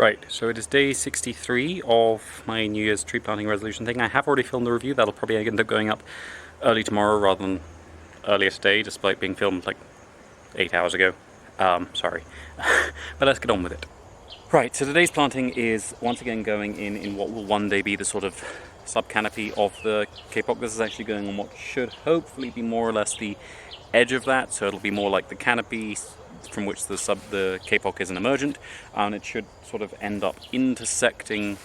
Right, so it is day 63 of my New Year's tree planting resolution thing. I have already filmed the review. That'll probably end up going up early tomorrow rather than earlier today, despite being filmed like 8 hours ago. Sorry. But let's get on with it. Right, so today's planting is once again going in what will one day be the sort of sub-canopy of the Kapok. This is actually going on what should hopefully be more or less the edge of that, so it'll be more like the canopy from which the Kapok is an emergent, and it should sort of end up intersecting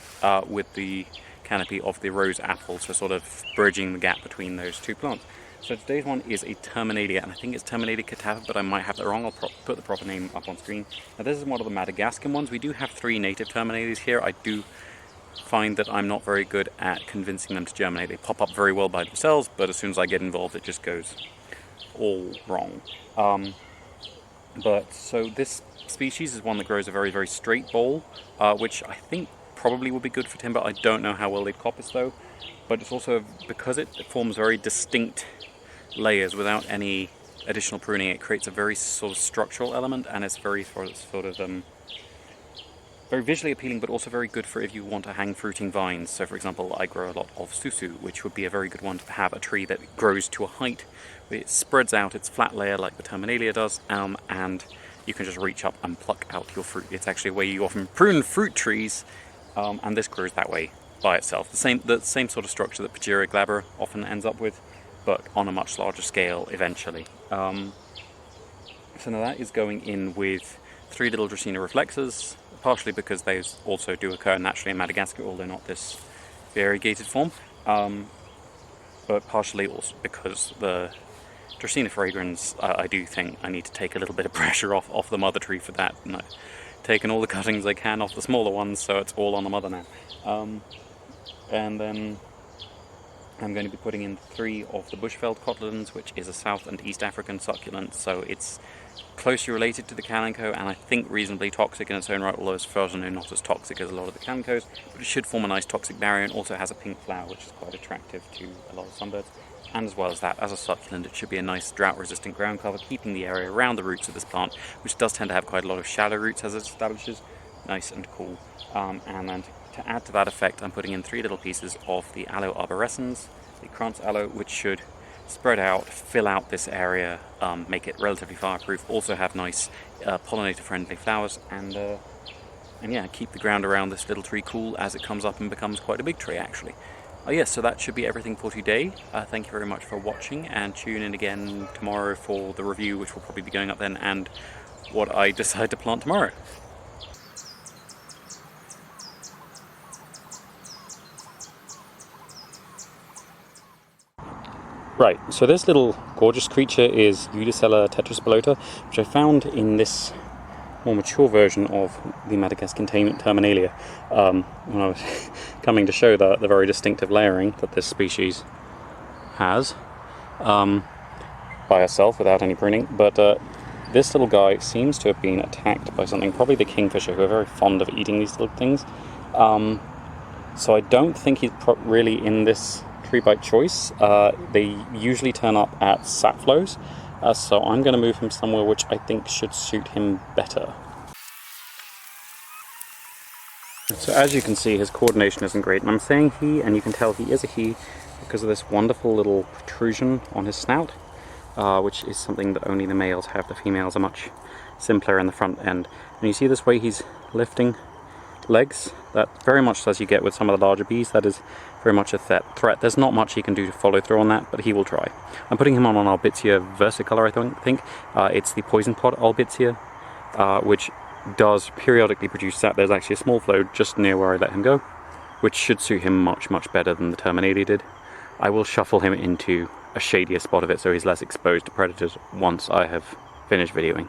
with the canopy of the rose apple, so sort of bridging the gap between those two plants. So today's one is a Terminalia, and I think it's Terminalia cattapa, but I might have that wrong. I'll put the proper name up on screen. Now this is one of the Madagascan ones. We do have 3 native Terminalias here. I do find that I'm not very good at convincing them to germinate. They pop up very well by themselves, but as soon as I get involved it just goes all wrong. But so this species is one that grows a very, very straight bole, which I think probably would be good for timber. I don't know how well they'd coppice though, but it's also because it forms very distinct layers without any additional pruning. It creates a very sort of structural element, and it's very very visually appealing, but also very good for if you want to hang fruiting vines. So for example, I grow a lot of susu, which would be a very good one to have a tree that grows to a height where it spreads out its flat layer like the Terminalia does, and you can just reach up and pluck out your fruit. It's actually a way you often prune fruit trees, and this grows that way by itself. The same sort of structure that Pachira glabra often ends up with, but on a much larger scale eventually. So now that is going in with 3 little Dracena reflexes, partially because those also do occur naturally in Madagascar, although not this variegated form, but partially also because the Dracena fragrans, I do think I need to take a little bit of pressure off the mother tree for that. And I've taken all the cuttings I can off the smaller ones, so it's all on the mother now. And then I'm going to be putting in 3 of the Bushveld cotyledons, which is a South and East African succulent, so it's closely related to the Kalanchoe, and I think reasonably toxic in its own right, although as far as I know not as toxic as a lot of the Kalanchoes, but it should form a nice toxic barrier, and also has a pink flower, which is quite attractive to a lot of sunbirds. And as well as that, as a succulent, it should be a nice drought-resistant ground cover, keeping the area around the roots of this plant, which does tend to have quite a lot of shallow roots as it establishes, nice and cool. And then to add to that effect, I'm putting in 3 little pieces of the Aloe arborescens, the Krantz aloe, which should spread out, fill out this area, make it relatively fireproof, also have nice pollinator-friendly flowers, and yeah, keep the ground around this little tree cool as it comes up and becomes quite a big tree actually. Yes, so that should be everything for today. Thank you very much for watching, and tune in again tomorrow for the review, which will probably be going up then, and what I decide to plant tomorrow. Right, so this little gorgeous creature is Udicella tetraspilota, which I found in this more mature version of the Madagascan Terminalia when I was coming to show the very distinctive layering that this species has by itself without any pruning. But this little guy seems to have been attacked by something, probably the kingfisher, who are very fond of eating these little things. So I don't think he's really in this tree by choice. They usually turn up at sap flows, so I'm going to move him somewhere which I think should suit him better. So as you can see, his coordination isn't great, and I'm saying he, and you can tell he is a he because of this wonderful little protrusion on his snout, which is something that only the males have. The females are much simpler in the front end. And you see this way he's lifting legs, that very much as you get with some of the larger bees, that is very much a threat. There's not much he can do to follow through on that, but he will try. I'm putting him on an Albizia versicolor, I think. It's the poison pod Albizia, which does periodically produce sap. There's actually a small flow just near where I let him go, which should suit him much, much better than the Terminalia did. I will shuffle him into a shadier spot of it so he's less exposed to predators once I have finished videoing.